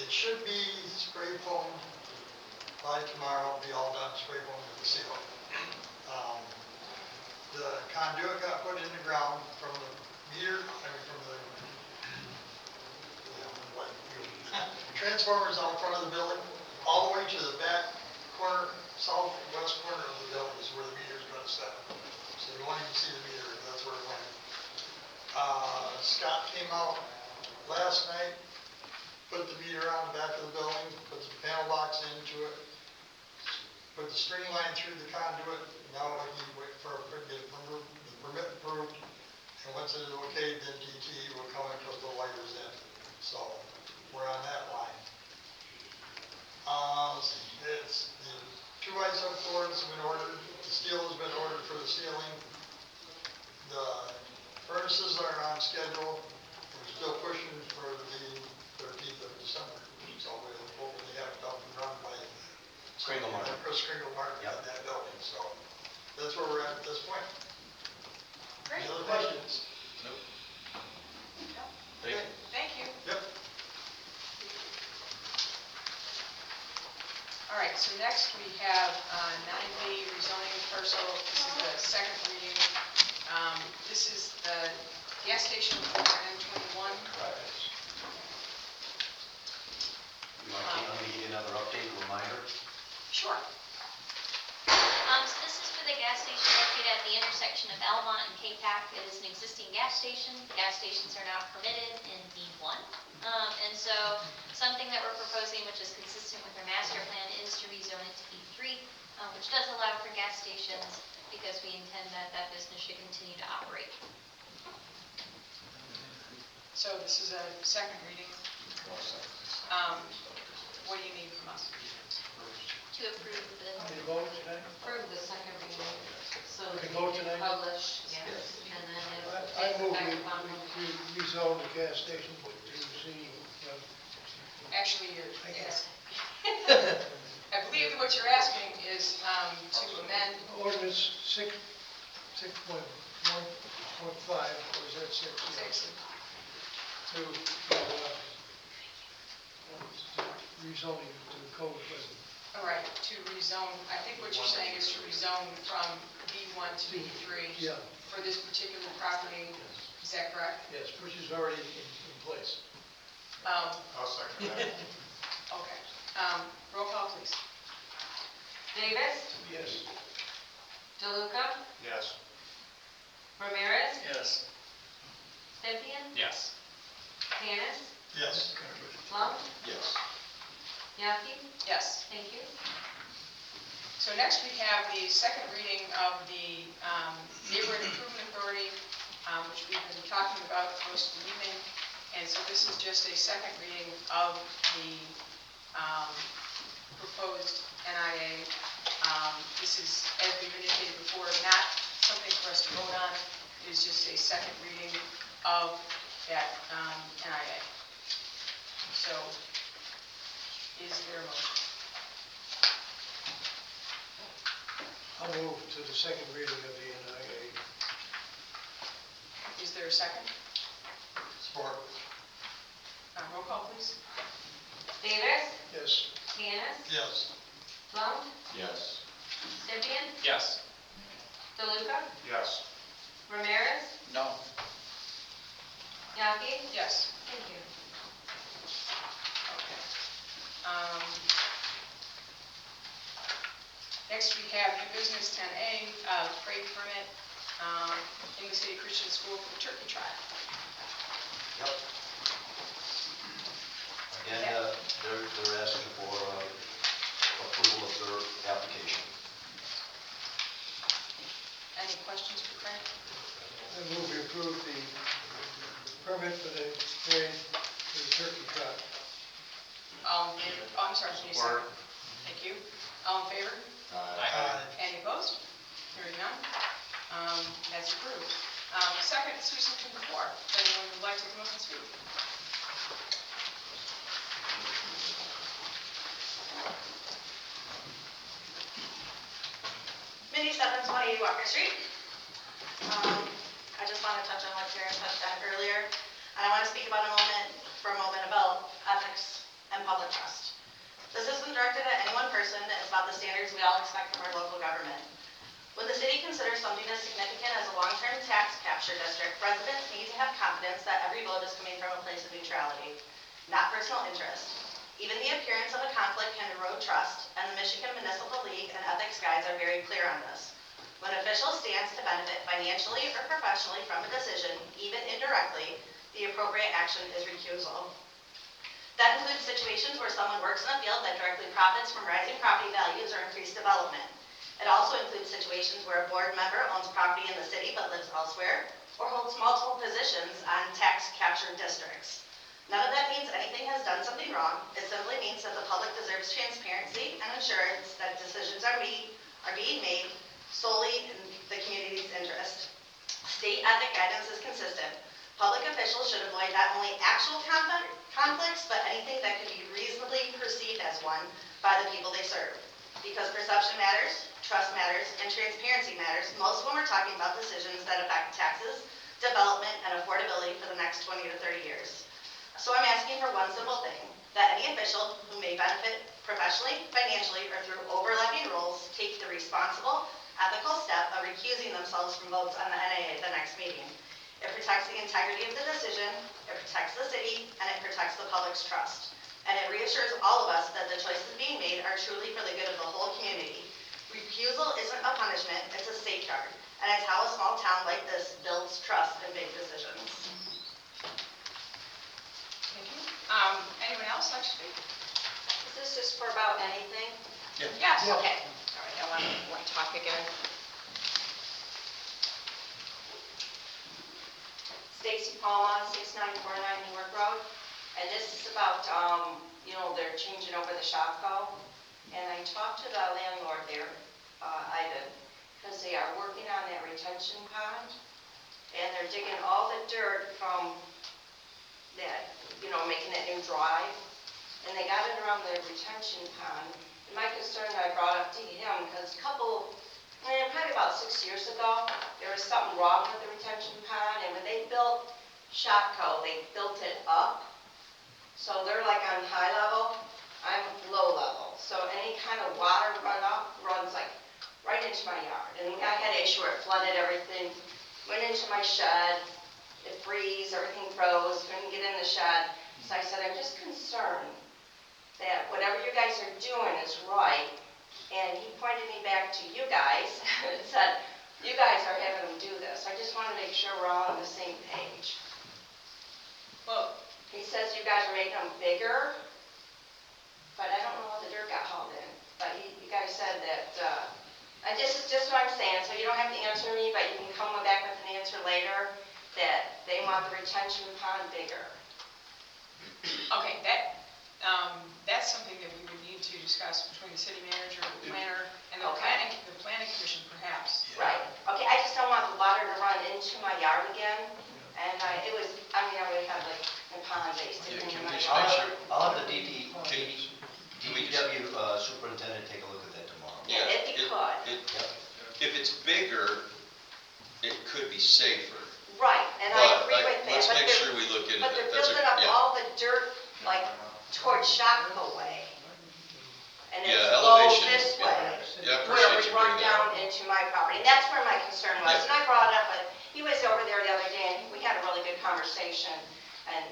It should be spray foam by tomorrow, be all done, spray foam with the ceiling. The conduit got put in the ground from the meter, from the transformers out front of the building, all the way to the back corner, southwest corner of the building is where the meter's gonna set. So you won't even see the meter, that's where it went. Scott came out last night, put the meter on the back of the building, put the panel box into it, put the string line through the conduit. Now he wait for the permit approved, and once it is okay, then DTE will come and put the wires in. So we're on that line. It's the 2 ice-up boards have been ordered, the steel has been ordered for the ceiling. The furnaces are on schedule. We're still pushing for the 13th of December. So we'll hopefully have it up and run by Kringle Mark. Chris Kringle Mark in that building. So that's where we're at this point. Great. Any other questions? Thank you. Thank you. Yep. All right, so next we have 9B rezoning parcel. This is the second reading. This is the gas station for N21. Let me give you another update, reminder. Sure. So this is for the gas station located at the intersection of Almont and K-Pac. It is an existing gas station. Gas stations are now permitted in B1. And so something that we're proposing, which is consistent with our master plan, is to rezone it to B3, which does allow for gas stations because we intend that that business should continue to operate. So this is a second reading. What do you need from us? to approve the, How many votes tonight? For the second reading, so We that can it vote can tonight? publish, yes, and then it I takes move effect upon we rezone the gas station to C. Actually, you're asking. I believe what you're asking is to amend, Ordinance 6.1.5, or is that 6? six, To rezoning to the code pleasant. all right, to rezone, I think what you're saying is to rezone from B1 to B3 Yeah, for this particular property, is that correct? yes, which is already in place. Um, I'll second that. Okay, roll call, please. Davis, Yes. DeLuca, Yes. Ramirez, Yes. Stempien, Yes. Panis, Yes. Plum, Yes. Yaki. Yes. Thank you. So next we have the second reading of the Neighborhood Improvement Authority, which we've been talking about most of the evening. And so this is just a second reading of the proposed NIA. This is, as we've indicated before, not something for us to vote on. It is just a second reading of that NIA. So, is there a motion? I'll move to the second reading of the NIA. Is there a second? Support. Roll call, please. Davis, Yes. Panis, Yes. Plum, Yes. Stempien, Yes. DeLuca, Yes. Ramirez, No. Yaki. Yes. Thank you. Okay. Next, we have new business 10A, freight permit in the City Christian School for the turkey trot. Yep. Again, they're asking for approval of their application. Any questions for Craig? I move we approve the permit for the parade for the turkey trot. All in favor? Oh, I'm sorry, can you say? Support. Thank you. All in favor? Aye. Any opposed? Hearing none. That's approved. Second, citizens from the floor. If anyone would like to come up and speak. Mindy Stebbins, 180 Walker Street. I just want to touch on what Karen touched on earlier, and I want to speak for a moment about ethics and public trust. This isn't directed at any one person, it's about the standards we all expect from our local government. When the city considers something as significant as a long-term tax capture district, residents need to have confidence that every vote is coming from a place of neutrality, not personal interest. Even the appearance of a conflict can erode trust, and the Michigan Municipal League and ethics guides are very clear on this. When officials stands to benefit financially or professionally from a decision, even indirectly, the appropriate action is recusal. That includes situations where someone works in a field that directly profits from rising property values or increased development. It also includes situations where a board member owns property in the city but lives elsewhere, or holds multiple positions on tax captured districts. None of that means anything has done something wrong. It simply means that the public deserves transparency and assurance that decisions are being made solely in the community's interest. State ethic guidance is consistent. Public officials should avoid not only actual conflicts, but anything that could be reasonably perceived as one by the people they serve. Because perception matters, trust matters, and transparency matters, most when we're talking about decisions that affect taxes, development, and affordability for the next 20 to 30 years. So I'm asking for one simple thing, that any official who may benefit professionally, financially, or through overlapping roles take the responsible, ethical step of recusing themselves from votes on the NIA at the next meeting. It protects the integrity of the decision, it protects the city, and it protects the public's trust. And it reassures all of us that the choices being made are truly for the good of the whole community. Recusal isn't a punishment, it's a safeguard. And it's how a small town like this builds trust in big decisions. Thank you. Anyone else like to speak? Is this just for about anything? Yes. Yeah. Okay, all right, I want to talk again. Stacy Palma, 6949 Newark Road, and this is about, they're changing over the Shopko, And I talked to the landlord there, Ivan, because they are working on that retention pond, and they're digging all the dirt from that, making that new drive, and they got it around the retention pond. And my concern I brought up to him, because probably about 6 years ago, there was something wrong with the retention pond, and when they built Shopco, they built it up, so they're like on high level, I'm low level, so any kind of water runoff runs like right into my yard, and I had an issue where it flooded everything, went into my shed, it froze, everything froze, couldn't get in the shed, so I said, I'm just concerned that whatever you guys are doing is right, and he pointed me back to you guys and said, you guys are having them do this. I just want to make sure we're all on the same page. Well, He says you guys are making them bigger, but I don't know how the dirt got hauled in. But you guys said that, this is just what I'm saying, so you don't have to answer me, but you can come back with an answer later, that they want the retention pond bigger. okay, that's something that we would need to discuss between the city manager, the planner, and the Okay. planning commission perhaps. Right. Okay, I just don't want the water to run into my yard again. And I would have like a pond basically in my yard. I'll have the DPW superintendent take a look at that tomorrow. Yeah, if you could. If it's bigger, it could be safer. Right, and I agree with that. Let's but make they're- sure we look into But that. they're That's a- building up yeah. all the dirt, like, towards Shopko way. And it's Yeah, low elevation, this yeah. way. Yeah, I Where appreciate we you run bringing that down up. into my property. And that's where my concern was. Yeah. And I brought it up, but he was over there the other day, and we had a really good conversation. And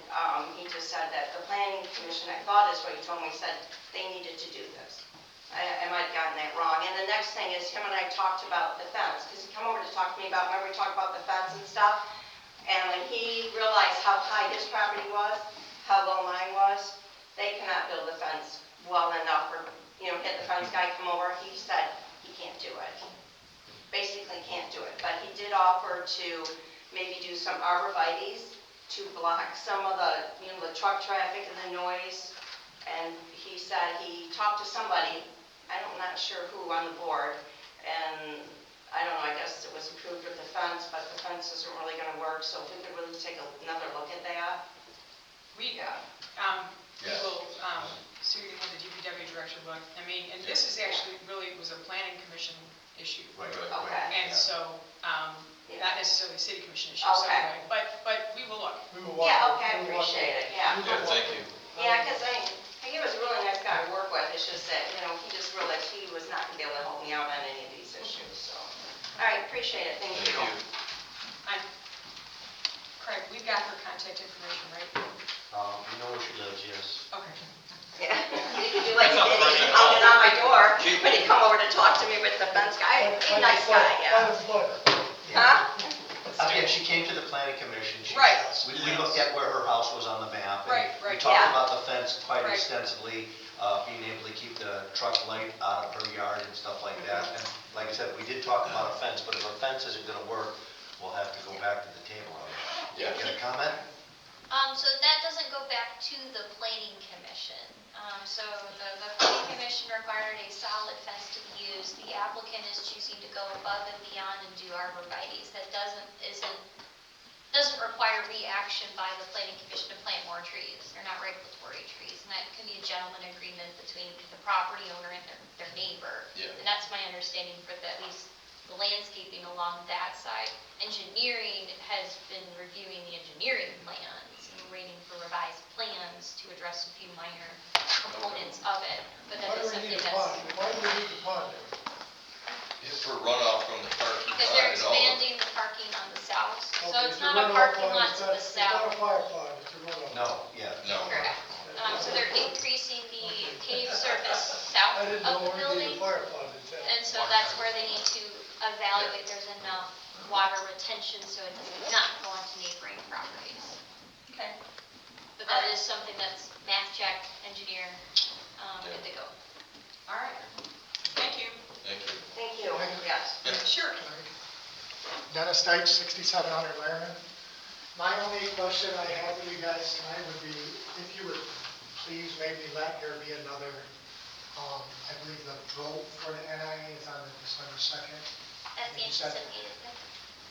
he just said that the planning commission, I thought is what he told me, said they needed to do this. I might have gotten that wrong. And the next thing is, him and I talked about the fence, because he come over to talk to me about, remember we talked about the fence and stuff? And when he realized how high his property was, how low mine was, they cannot build a fence well enough for, get the fence guy come over, he said he can't do it. Basically can't do it, but he did offer to maybe do some arborvitaes to block some of the, the truck traffic and the noise. And he said he talked to somebody, I'm not sure who on the board, and I don't know, I guess it was approved with the fence, but the fence isn't really gonna work, so if we could really take another look at that. We Yeah. will, see if we can have the DPW director look. I mean, and this is actually really was a planning commission issue. Right. Okay. And so, Yeah. not necessarily a city commission issue, so Okay. anyway, but we will look. We will walk. Yeah, okay, I we will walk- appreciate it, yeah. Yeah, thank you. Yeah, because he was a really nice guy to work with, it's just that, he just realized he was not gonna be able to help me out on any of these issues, so. All right, appreciate it, thank you. Craig, we've got her contact information, right? You know where she lives, yes. Okay. Yeah, you could do like he did, he pounded on my door when he come over to talk to me with the fence guy, he's a nice guy, yeah. Huh? Again, she came to the planning commission. Right. We looked at where her house was on the map. and Right, We right. talked Yeah. about the fence quite Right. extensively, being able to keep the truck light out of her yard and stuff like that. And like I said, we did talk about a fence, but if a fence isn't gonna work, we'll have to go back to the table on it. Yeah. You got a comment? So that doesn't go back to the planning commission. So the planning commission required a solid fence to be used. The applicant is choosing to go above and beyond and do arborvitae's. That doesn't require reaction by the planning commission to plant more trees. They're not regulatory trees, and that can be a gentleman agreement between the property owner and their neighbor. Yeah. And that's my understanding for at least the landscaping along that side. Engineering has been reviewing the engineering plans and waiting for revised plans to address a few minor components of it. But Why that do is we something need a that's, pond? Why do we need the pond there? It's for runoff from the parking lot. because they're and all of- expanding the parking on the south. So Okay, it's a not a runoff parking pond, lot it's to not- the It's not south. a fire pond, it's a runoff. No, yeah. No. Correct. So they're increasing the paved surface I south didn't know of the we building. needed a fire pond in town. And so that's where they need to evaluate there's enough water retention so it does not go onto neighboring properties. Okay. But that is something that's math check, engineer, good to go. All right. Thank you. Thank you. Thank you, yes. Sure. Dennis Deitch, 6700 Laramie. My only question I have for you guys tonight would be if you would please maybe let there be another I believe the vote for the NIA is on the December 2nd. That's the You said- anticipated.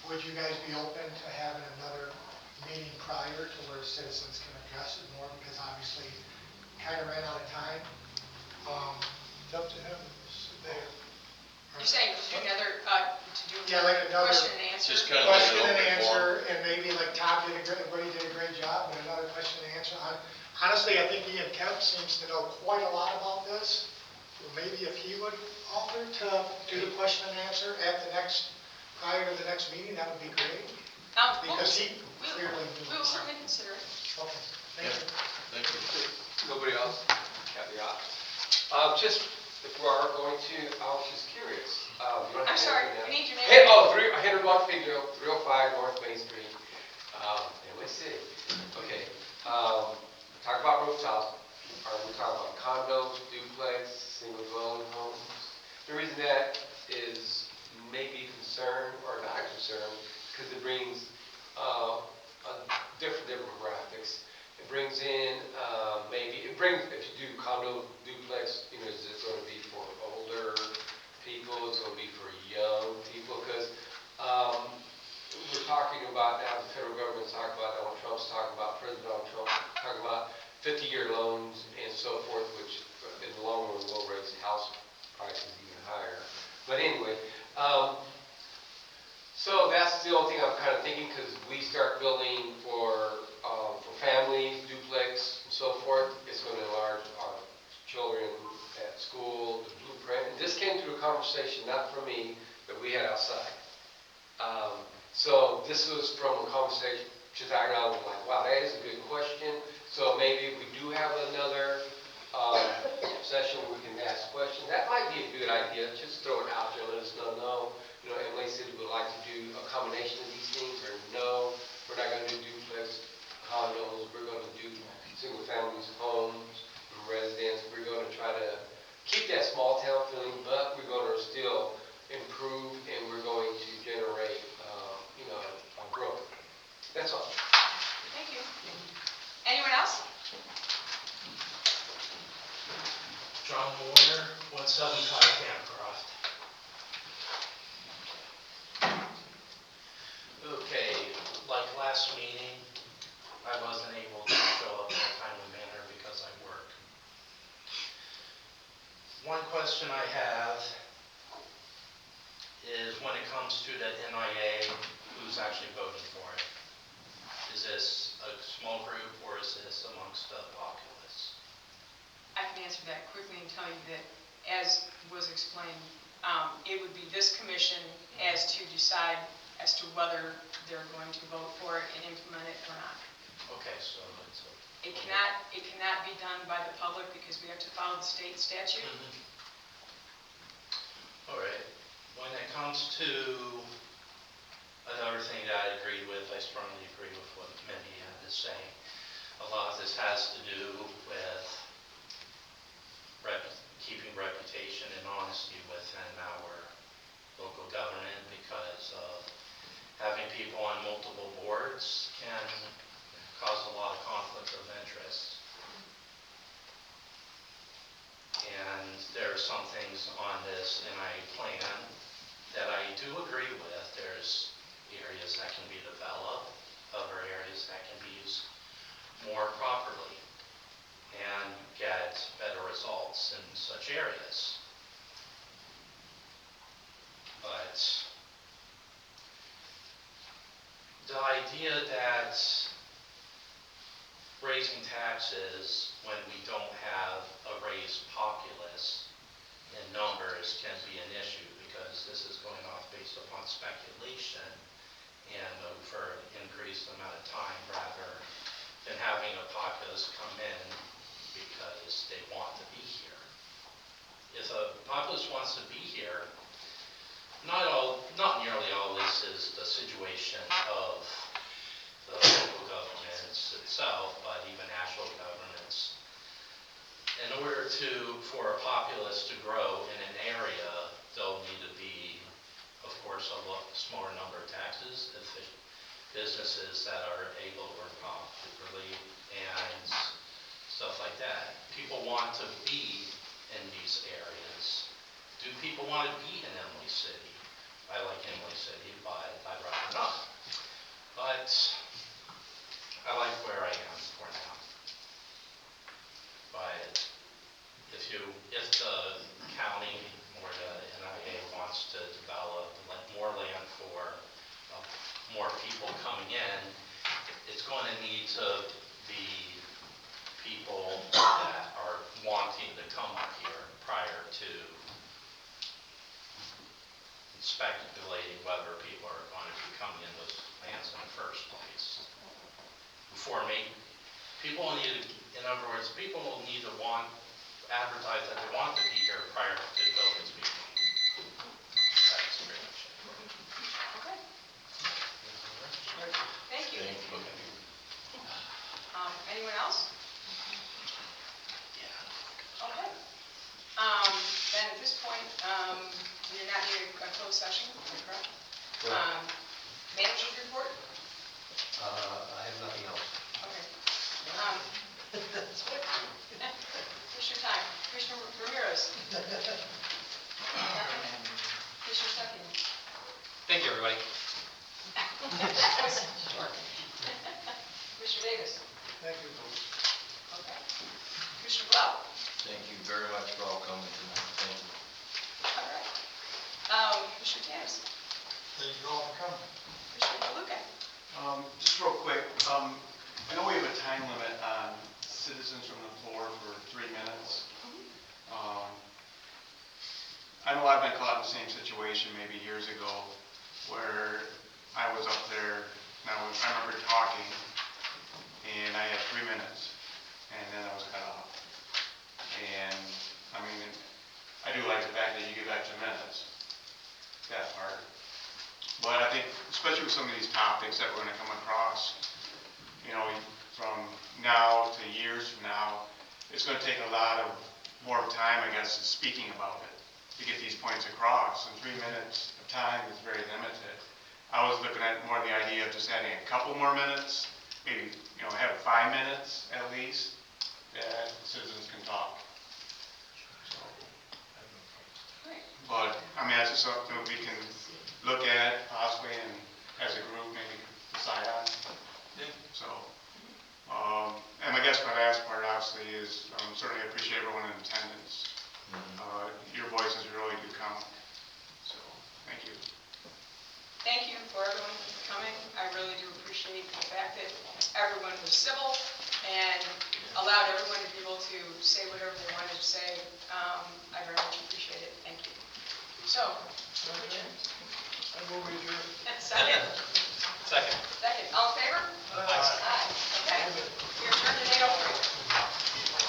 Would you guys be open to having another meeting prior to where citizens can address it more? Because obviously, kind of ran out of time. It's up to him, it's there. You're saying to do another, to do Yeah, like another question and answer? Just kind of like Question an and open answer, and maybe like Tom did a great, everybody did a great job, but another question and answer. Honestly, I think Ian Kemp seems to know quite a lot about this. Maybe if he would offer to do the question and answer at the next, prior to the next meeting, that would be great. Because he clearly knew. We will certainly consider it. Okay, thank you. Thank you. Nobody else? Kathy, just, if we are going to, I was just curious. You don't have I'm to sorry, answer now. we need your name. Hey, oh, Henry Block Figaro, 305 North Main Street, Inlet City. Okay, talk about rooftops. Are we talking about condos, duplex, single dwelling homes? The reason that is maybe concern or not concern, because it brings different demographics. It brings in, if you do condo, duplex, is it going to be for older people? It's going to be for young people? Because we're talking about now, the federal government's talking about, Donald Trump's talking about, President Donald Trump talking about 50-year loans and so forth, which in the long run will raise house prices even higher. But anyway, so that's the only thing I'm kind of thinking, because we start building for families, duplex, and so forth. It's going to enlarge our children at school, the blueprint. And this came through a conversation, not from me, that we had outside. So this was from a conversation that I was like, wow, that is a good question. So maybe if we do have another session where we can ask questions, that might be a good idea. Just throw it out there, let us know. Emily said we would like to do a combination of these things, or no, we're not going to do duplex condos, we're going to do single families, homes, and residents. We're going to try to keep that small town feeling, but we're going to still improve, and we're going to generate, growth. That's all. Thank you. Anyone else? John Warner, 175 Campcroft. Okay, like last meeting, I wasn't able to show up in a timely manner because I work. One question I have is when it comes to the NIA, who's actually voting for it? Is this a small group or is this amongst the populace? I can answer that quickly and tell you that, as was explained, it would be this commission as to decide as to whether they're going to vote for it and implement it or not. Okay, so it's a... It cannot be done by the public because we have to follow the state statute. All right. When it comes to another thing that I agreed with, I strongly agree with what Mindy had to say. A lot of this has to do with keeping reputation and honesty within our local government, because having people on multiple boards can cause a lot of conflict of interest. And there are some things on this NIA plan that I do agree with. There's areas that can be developed, other areas that can be used more properly and get better results in such areas. But the idea that raising taxes when we don't have a raised populace in numbers can be an issue, because this is going off based upon speculation and for an increased amount of time rather than having a populace come in because they want to be here. If a populace wants to be here, not nearly all this is the situation of the local governments itself, but even national governments. In order for a populace to grow in an area, there'll need to be, of course, a smaller number of taxes, businesses that are able to work properly, and stuff like that. People want to be in these gonna need to be people that are wanting to come up here prior to speculating whether people are going to be coming in those lands in the first place. Before me, people need to, in other words, people will need to advertise that they want to be here prior to the buildings being made. That's pretty much it. Okay. Thank you. Anyone else? Okay. Then at this point, we do not need a closed session, am I correct? Manager's report? I have nothing else. Okay. What's your time? Commissioner Ramirez? Commissioner Stuckey? Thank you, everybody. Commissioner Davis? Thank you. Okay. Commissioner Blau? Thank you very much for all coming tonight. Thank you. All right. Commissioner Tanis? Thank you all for coming. Commissioner DeLuca? Just real quick, I know we have a time limit on citizens from the floor for 3 minutes. I know I've been caught in the same situation maybe years ago where I was up there and I remember talking and I had 3 minutes and then I was cut off. And I mean, I do like the fact that you give extra minutes, that part. But I think, especially with some of these topics that we're going to come across, you know, from now to years from now, it's going to take a lot of more time, I guess, speaking about it to get these points across. And 3 minutes of time is very limited. I was looking at more the idea of just adding a couple more minutes, maybe, you know, have 5 minutes at least that citizens can talk. So, but I mean, that's just something we can look at possibly and as a group maybe decide on. So, and I guess my last part obviously is certainly appreciate everyone in attendance. Your voices really do count. So, thank you. Thank you for everyone coming. I really do appreciate the fact that everyone was civil and allowed everyone to be able to say whatever they wanted to say. I very much appreciate it. Thank you. So, I will be adjourned. second. Second.